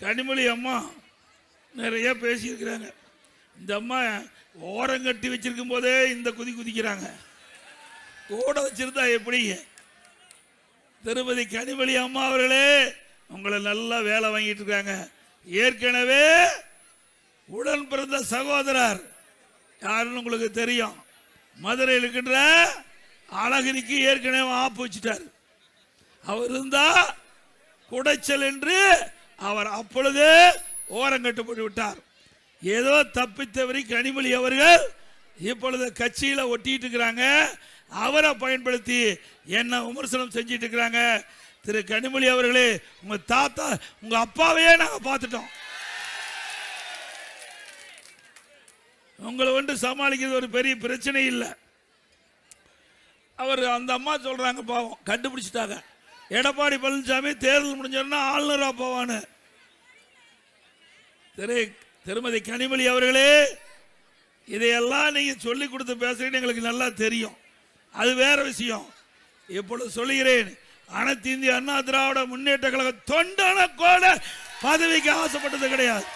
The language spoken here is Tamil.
கனிமொழி அம்மா நிறைய பேசியிருக்கிறாங்க. இந்த அம்மா ஓரங்கட்டி வச்சிருக்கும் போதே இந்த குதிக்கிறாங்க. ஓட வச்சிருந்தா எப்படி? திருமதி கனிமொழி அம்மா அவர்களே, உங்களை நல்லா வேலை வாங்கிட்டு இருக்காங்க. ஏற்கனவே உடன் பிறந்த சகோதரர் யாருன்னு உங்களுக்கு தெரியும். மதுரையில் இருக்கின்ற அழகிரிக்கு ஏற்கனவே ஆப்பு வச்சுட்டார். அவர் இருந்தா குடைச்சல் என்று அவர் அப்பொழுதே ஓரங்கட்டுப்பட்டு விட்டார். ஏதோ தப்பித்தவரி கனிமொழி அவர்கள் இப்பொழுது கட்சியில் ஒட்டிட்டு இருக்கிறாங்க. அவரை பயன்படுத்தி என்ன விமர்சனம் செஞ்சிட்டு இருக்கிறாங்க. திரு கனிமொழி அவர்களே, உங்க தாத்தா உங்க அப்பாவையே நாங்க பார்த்துட்டோம். உங்களை வந்து சமாளிக்கிறது ஒரு பெரிய பிரச்சனை இல்லை. அவர் அந்த அம்மா சொல்றாங்க, பாவம் கண்டுபிடிச்சிட்டாங்க. எடப்பாடி பழனிசாமி தேர்தல் முடிஞ்சோன்னா ஆளுநரா போவான்னு. திருமதி கனிமொழி அவர்களே, இதையெல்லாம் நீங்க சொல்லி கொடுத்து பேசுறீங்க, எங்களுக்கு நல்லா தெரியும். அது வேற விஷயம். இப்பொழுது சொல்லுகிறேன், அனைத்து இந்திய அண்ணா திராவிட முன்னேற்ற கழக தொண்டன கூட பதவிக்கு ஆசைப்பட்டது கிடையாது.